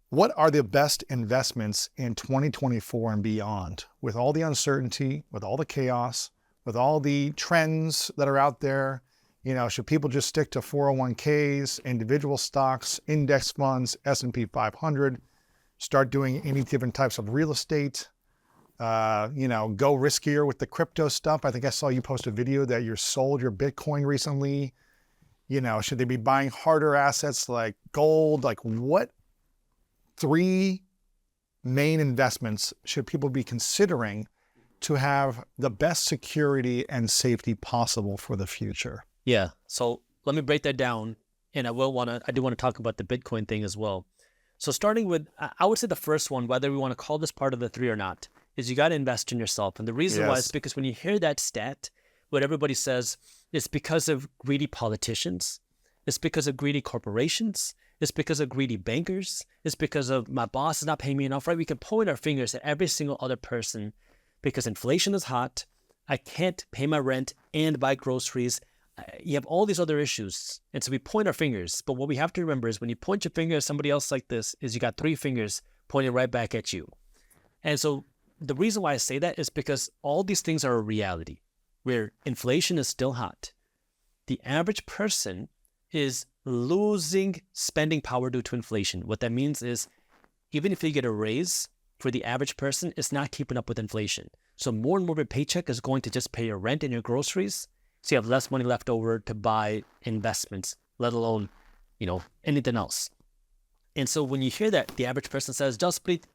What are the best investments in 2024 and beyond? With all the uncertainty, with all the chaos, with all the trends that are out there, should people just stick to 401ks, individual stocks, index funds, S&P 500, start doing any different types of real estate, go riskier with the crypto stuff? I think I saw you post a video that you sold your Bitcoin recently. Should they be buying harder assets like gold? Like, what 3 main investments should people be considering to have the best security and safety possible for the future? Yeah. So let me break that down. And I do want to talk about the Bitcoin thing as well. So starting with, I would say the first one, whether we want to call this part of the 3 or not, is you got to invest in yourself. And the reason why is because when you hear that stat, what everybody says, it's because of greedy politicians. It's because of greedy corporations. It's because of greedy bankers. It's because of my boss is not paying me enough, right? We can point our fingers at every single other person because inflation is hot. I can't pay my rent and buy groceries. You have all these other issues. And so we point our fingers. But what we have to remember is when you point your finger at somebody else like this is you got 3 fingers pointing right back at you. And so the reason why I say that is because all these things are a reality where inflation is still hot. The average person is losing spending power due to inflation. What that means is even if you get a raise, for the average person, it's not keeping up with inflation. So more and more of your paycheck is going to just pay your rent and your groceries. So you have less money left over to buy investments, let alone, anything else. And so when you hear that, the average person says, Jaspreet,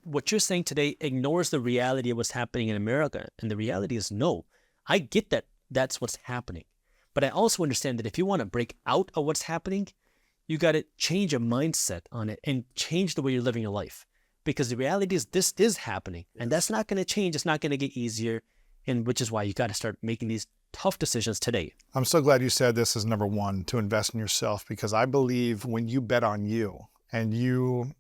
what you're saying today ignores the reality of what's happening in America. And the reality is no, I get that that's what's happening. But I also understand that if you want to break out of what's happening, you got to change your mindset on it and change the way you're living your life. Because the reality is this is happening and that's not going to change. It's not going to get easier. And which is why you got to start making these tough decisions today. I'm so glad you said this is number 1, to invest in yourself, because I believe when you bet on you and you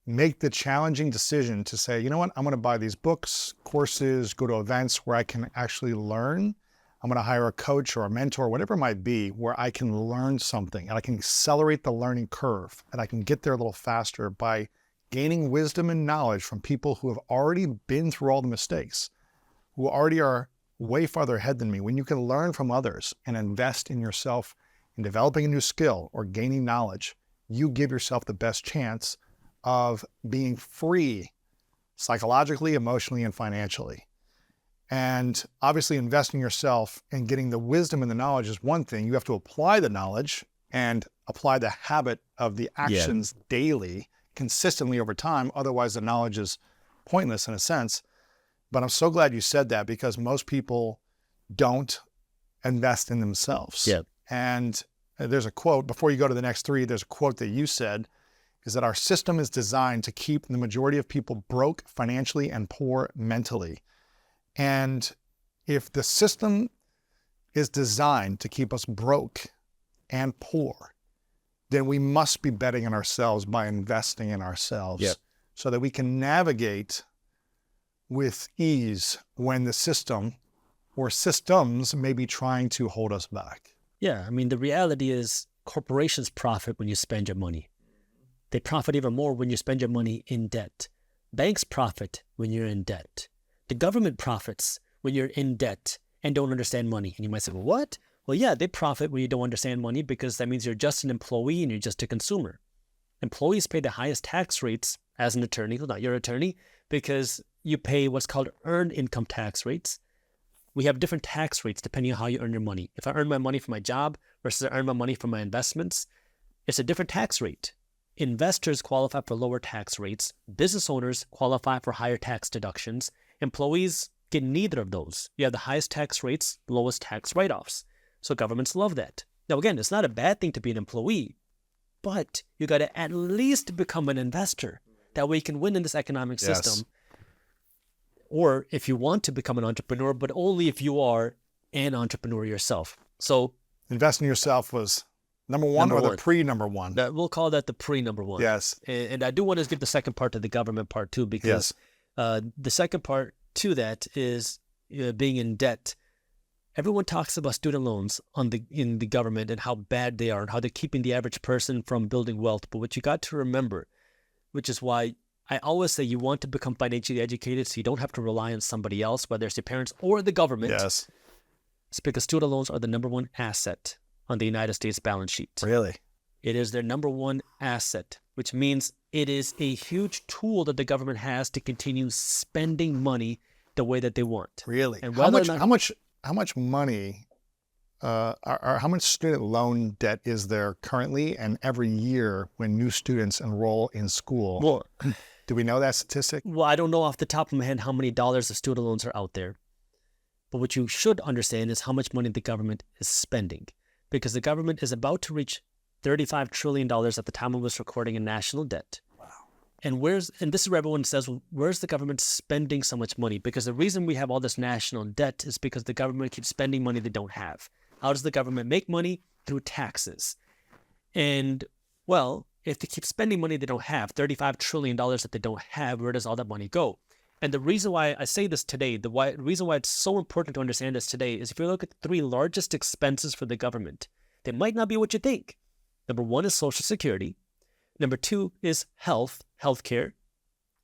make the challenging decision to say, you know what, I'm going to buy these books, courses, go to events where I can actually learn. I'm going to hire a coach or a mentor, whatever it might be, where I can learn something and I can accelerate the learning curve and I can get there a little faster by gaining wisdom and knowledge from people who have already been through all the mistakes, who already are way farther ahead than me. When you can learn from others and invest in yourself in developing a new skill or gaining knowledge, you give yourself the best chance of being free psychologically, emotionally, and financially. And obviously investing in yourself and getting the wisdom and the knowledge is one thing. You have to apply the knowledge and apply the habit of the actions daily, consistently over time. Otherwise, the knowledge is pointless in a sense. But I'm so glad you said that, because most people don't invest in themselves. Yeah. And there's a quote, before you go to the next 3, there's a quote that you said, is that our system is designed to keep the majority of people broke financially and poor mentally. And if the system is designed to keep us broke and poor, then we must be betting on ourselves by investing in ourselves so that we can navigate with ease when the system or systems may be trying to hold us back. Yeah, I mean, the reality is corporations profit when you spend your money. They profit even more when you spend your money in debt. Banks profit when you're in debt. The government profits when you're in debt and don't understand money. And you might say, well, what? Well, yeah, they profit when you don't understand money, because that means you're just an employee and you're just a consumer. Employees pay the highest tax rates as an attorney, well, not your attorney, because you pay what's called earned income tax rates. We have different tax rates depending on how you earn your money. If I earn my money from my job versus I earn my money from my investments, it's a different tax rate. Investors qualify for lower tax rates. Business owners qualify for higher tax deductions. Employees get neither of those. You have the highest tax rates, lowest tax write-offs. So governments love that. Now, again, it's not a bad thing to be an employee, but you got to at least become an investor. That way you can win in this economic system. Or if you want to become an entrepreneur, but only if you are an entrepreneur yourself. So investing in yourself was number 1 or the pre-number 1? We'll call that the pre-number 1. Yes. And I do want to give the second part to the government part too, because the second part to that is being in debt. Everyone talks about student loans in the government and how bad they are and how they're keeping the average person from building wealth. But what you got to remember, which is why I always say you want to become financially educated so you don't have to rely on somebody else, whether it's your parents or the government. Yes. It's because student loans are the number one asset on the United States balance sheet. Really? It is their number one asset, which means it is a huge tool that the government has to continue spending money the way that they want. Really? And How much money, or how much student loan debt is there currently and every year when new students enroll in school? Well, Do we know that statistic? Well, I don't know off the top of my head how many dollars of student loans are out there. But what you should understand is how much money the government is spending. Because the government is about to reach $35 trillion at the time of this recording in national debt. Wow. And this is where everyone says, well, where's the government spending so much money? Because the reason we have all this national debt is because the government keeps spending money they don't have. How does the government make money? Through taxes. And, well, if they keep spending money they don't have, $35 trillion that they don't have, where does all that money go? And the reason why I say this today, the reason why it's so important to understand this today is if you look at the three largest expenses for the government, they might not be what you think. Number one is Social Security. Number two is healthcare.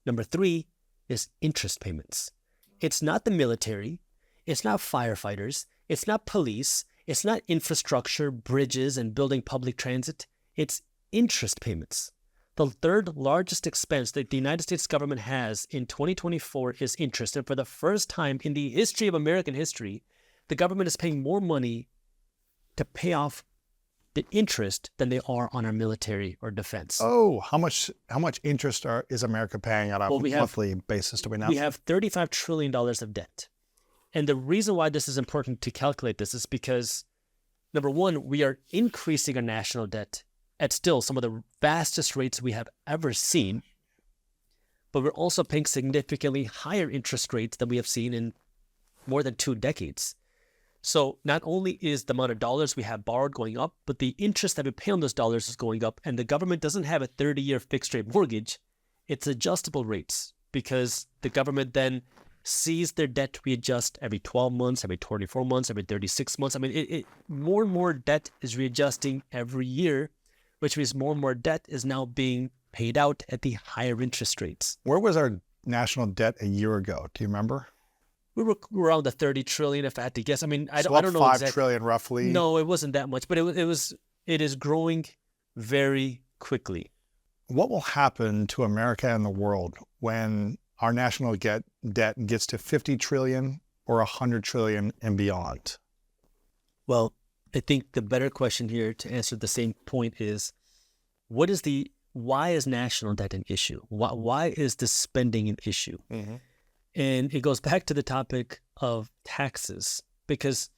Number three is interest payments. It's not the military. It's not firefighters. It's not police. It's not infrastructure, bridges, and building public transit. It's interest payments. The third largest expense that the United States government has in 2024 is interest. And for the first time in the history of American history, the government is paying more money to pay off the interest than they are on our military or defense. Oh, how much interest is America paying on a monthly basis? Do we know? We have $35 trillion of debt. And the reason why this is important to calculate this is because, number one, we are increasing our national debt at still some of the fastest rates we have ever seen. But we're also paying significantly higher interest rates than we have seen in more than 2 decades. So not only is the amount of dollars we have borrowed going up, but the interest that we pay on those dollars is going up. And the government doesn't have a 30-year fixed rate mortgage. It's adjustable rates because the government then sees their debt readjust every 12 months, every 24 months, every 36 months. I mean, more and more debt is readjusting every year, which means more and more debt is now being paid out at the higher interest rates. Where was our national debt a year ago? Do you remember? We were around the 30 trillion, if I had to guess. I mean, I don't know $5 exactly. trillion roughly. No, it wasn't that much, but it is growing very quickly. What will happen to America and the world when our national debt gets to 50 trillion or 100 trillion and beyond? Well, I think the better question here to answer the same point is, why is national debt an issue? Why is the spending an issue? Mm-hmm. And it goes back to the topic of taxes, because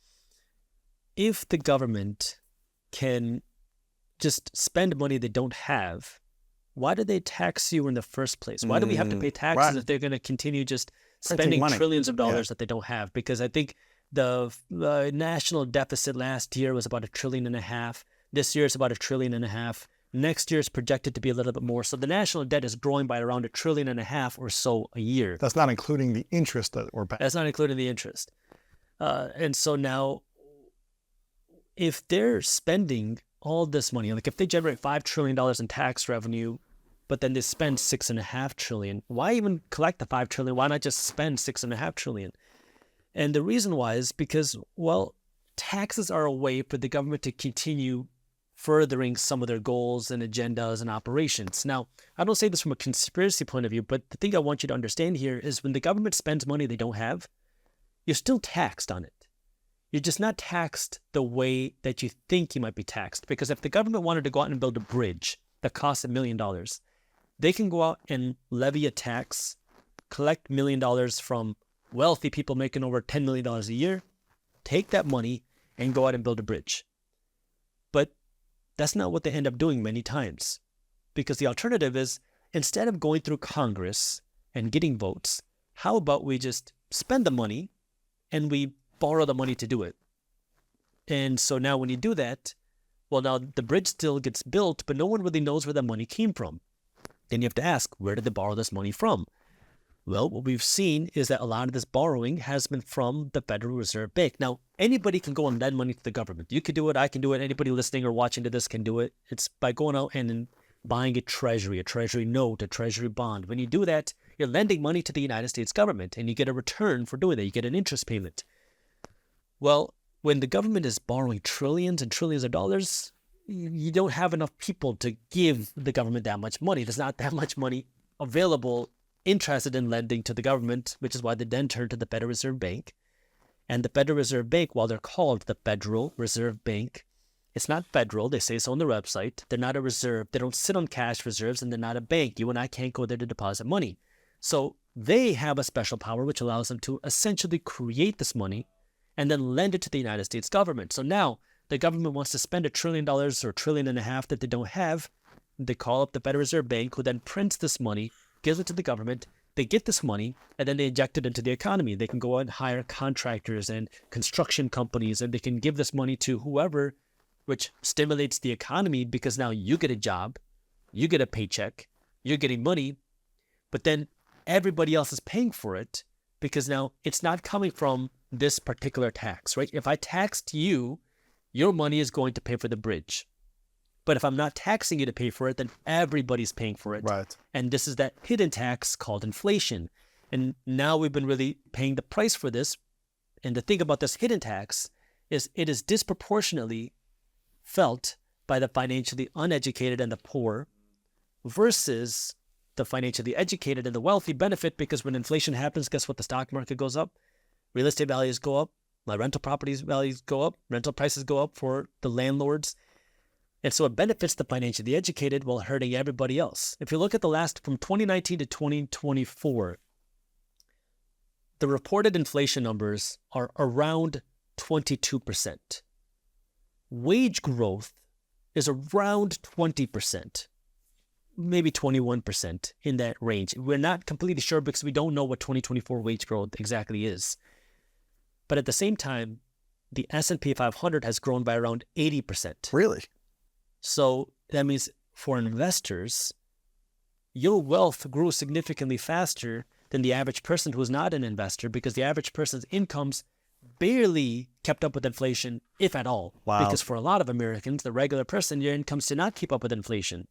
if the government can just spend money they don't have, why do they tax you in the first place? Why do we have to pay taxes if they're going to continue just spending trillions of dollars that they don't have? Because I think the national deficit last year was about $1.5 trillion. This year it's about $1.5 trillion. Next year is projected to be a little bit more. So the national debt is growing by around $1.5 trillion or so a year. That's not including the interest that we're paying. That's not including the interest. And so now, if they're spending all this money, like if they generate $5 trillion in tax revenue, but then they spend $6.5 trillion, why even collect the $5 trillion? Why not just spend $6.5 trillion? And the reason why is because, well, taxes are a way for the government to continue furthering some of their goals and agendas and operations. Now, I don't say this from a conspiracy point of view, but the thing I want you to understand here is when the government spends money they don't have, you're still taxed on it. You're just not taxed the way that you think you might be taxed. Because if the government wanted to go out and build a bridge that costs $1 million, they can go out and levy a tax, collect $1 million from wealthy people making over $10 million a year, take that money and go out and build a bridge. But that's not what they end up doing many times. Because the alternative is, instead of going through Congress and getting votes, how about we just spend the money and we borrow the money to do it? And so now when you do that, well, now the bridge still gets built, but no one really knows where that money came from. Then you have to ask, where did they borrow this money from? Well, what we've seen is that a lot of this borrowing has been from the Federal Reserve Bank. Now, anybody can go and lend money to the government. You can do it, I can do it, anybody listening or watching to this can do it. It's by going out and buying a treasury note, a treasury bond. When you do that, you're lending money to the United States government, and you get a return for doing that. You get an interest payment. Well, when the government is borrowing trillions and trillions of dollars, you don't have enough people to give the government that much money. There's not that much money available interested in lending to the government, which is why they then turn to the Federal Reserve Bank. And the Federal Reserve Bank, while they're called the Federal Reserve Bank, it's not federal. They say so on their website. They're not a reserve. They don't sit on cash reserves, and they're not a bank. You and I can't go there to deposit money. So they have a special power which allows them to essentially create this money and then lend it to the United States government. So now the government wants to spend $1 trillion or $1.5 trillion that they don't have. They call up the Federal Reserve Bank, who then prints this money, gives it to the government. They get this money, and then they inject it into the economy. They can go out and hire contractors and construction companies, and they can give this money to whoever, which stimulates the economy because now you get a job, you get a paycheck, you're getting money, but then everybody else is paying for it because now it's not coming from this particular tax, right? If I taxed you, your money is going to pay for the bridge. But if I'm not taxing you to pay for it, then everybody's paying for it. Right. And this is that hidden tax called inflation. And now we've been really paying the price for this. And the thing about this hidden tax is it is disproportionately felt by the financially uneducated and the poor versus the financially educated and the wealthy benefit, because when inflation happens, guess what? The stock market goes up, real estate values go up, my rental properties values go up, rental prices go up for the landlords. And so it benefits the financially educated while hurting everybody else. If you look at the last, from 2019 to 2024, the reported inflation numbers are around 22%. Wage growth is around 20%, maybe 21% in that range. We're not completely sure because we don't know what 2024 wage growth exactly is. But at the same time, the S&P 500 has grown by around 80%. Really? So that means for investors, your wealth grew significantly faster than the average person who is not an investor, because the average person's incomes barely kept up with inflation, if at all. Wow. Because for a lot of Americans, the regular person, your incomes did not keep up with inflation.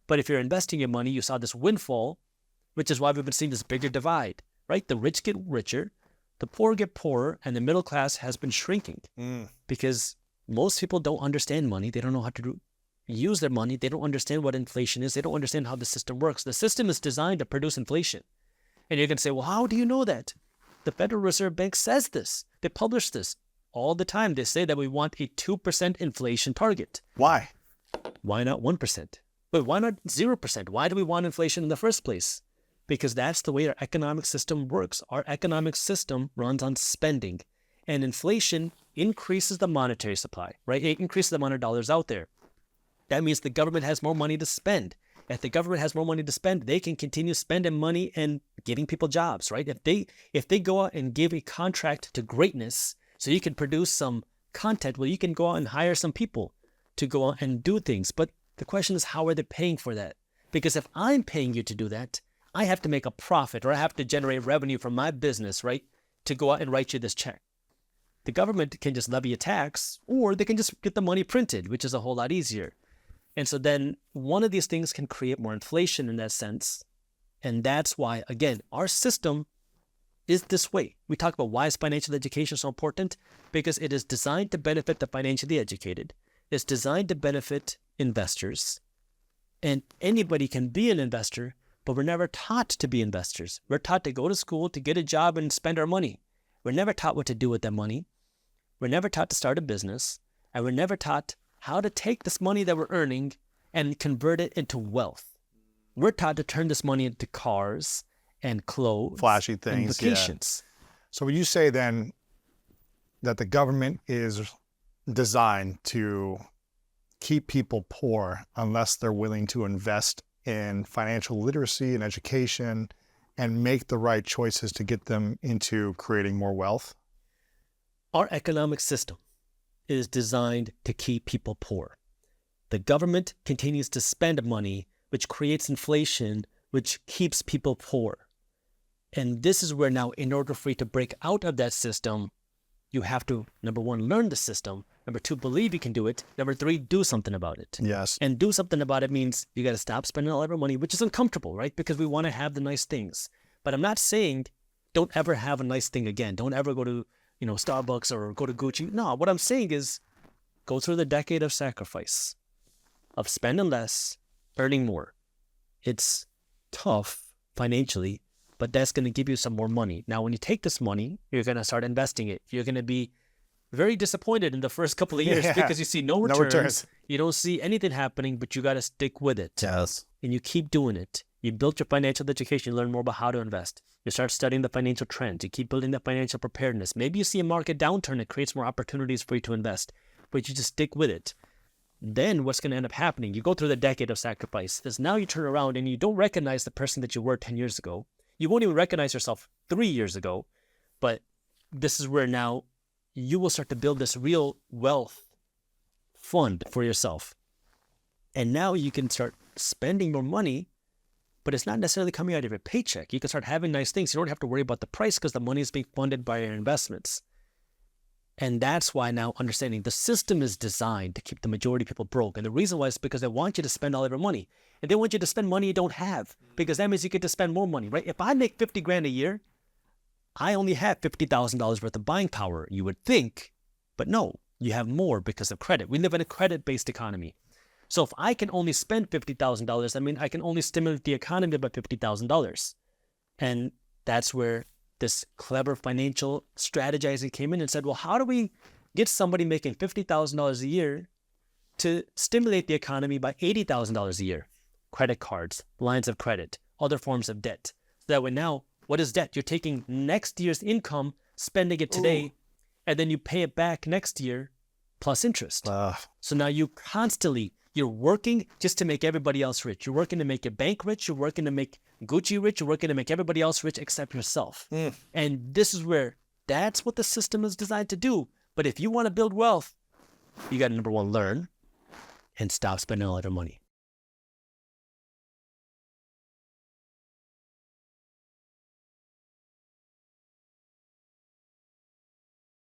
But if you're investing your money, you saw this windfall, which is why we've been seeing this bigger divide, right? The rich get richer, the poor get poorer, and the middle class has been shrinking because most people don't understand money. They don't know how to use their money. They don't understand what inflation is. They don't understand how the system works. The system is designed to produce inflation. And you're going to say, well, how do you know that? The Federal Reserve Bank says this. They publish this all the time. They say that we want a 2% inflation target. Why? Why not 1%? But why not 0%? Why do we want inflation in the first place? Because that's the way our economic system works. Our economic system runs on spending. And inflation increases the monetary supply, right? It increases the amount of dollars out there. That means the government has more money to spend. If the government has more money to spend, they can continue spending money and giving people jobs, right? If they go out and give a contract to greatness so you can produce some content, well, you can go out and hire some people to go out and do things. But the question is, how are they paying for that? Because if I'm paying you to do that, I have to make a profit, or I have to generate revenue from my business, right, to go out and write you this check. The government can just levy a tax, or they can just get the money printed, which is a whole lot easier. And so then one of these things can create more inflation in that sense. And that's why, again, our system is this way. We talk about why is financial education so important? Because it is designed to benefit the financially educated. It's designed to benefit investors. And anybody can be an investor, but we're never taught to be investors. We're taught to go to school, to get a job, and spend our money. We're never taught what to do with that money. We're never taught to start a business. And we're never taught how to take this money that we're earning and convert it into wealth. We're taught to turn this money into cars and clothes, flashy things, and vacations. Yeah. So would you say then that the government is designed to keep people poor unless they're willing to invest in financial literacy and education and make the right choices to get them into creating more wealth? Our economic system is designed to keep people poor. The government continues to spend money, which creates inflation, which keeps people poor. And this is where now, in order for you to break out of that system, you have to, number one, learn the system. Number 2, believe you can do it. Number 3, do something about it. Yes. And do something about it means you got to stop spending all of our money, which is uncomfortable, right? Because we want to have the nice things. But I'm not saying don't ever have a nice thing again. Don't ever go to, Starbucks or go to Gucci. No, what I'm saying is go through the decade of sacrifice, of spending less, earning more. It's tough financially, but that's going to give you some more money. Now, when you take this money, you're going to start investing it. You're going to be very disappointed in the first couple of years because you see no returns. You don't see anything happening, but you got to stick with it. Yes. And you keep doing it. You build your financial education, you learn more about how to invest. You start studying the financial trends. You keep building the financial preparedness. Maybe you see a market downturn that creates more opportunities for you to invest, but you just stick with it. Then what's going to end up happening? You go through the decade of sacrifice. Because now you turn around and you don't recognize the person that you were 10 years ago. You won't even recognize yourself 3 years ago. But this is where now you will start to build this real wealth fund for yourself. And now you can start spending more money, but it's not necessarily coming out of your paycheck. You can start having nice things. You don't have to worry about the price because the money is being funded by your investments. And that's why now understanding the system is designed to keep the majority of people broke. And the reason why is because they want you to spend all of your money. And they want you to spend money you don't have, because that means you get to spend more money, right? If I make 50 grand a year, I only have $50,000 worth of buying power, you would think. But no, you have more because of credit. We live in a credit-based economy. So if I can only spend $50,000, I mean, I can only stimulate the economy by $50,000. And that's where this clever financial strategizing came in and said, well, how do we get somebody making $50,000 a year to stimulate the economy by $80,000 a year? Credit cards, lines of credit, other forms of debt. So that way now, what is debt? You're taking next year's income, spending it today, and then you pay it back next year plus interest. So now you're working just to make everybody else rich. You're working to make your bank rich. You're working to make Gucci rich. You're working to make everybody else rich except yourself. And this is where that's what the system is designed to do. But if you want to build wealth, you got to, number 1, learn and stop spending all of your money.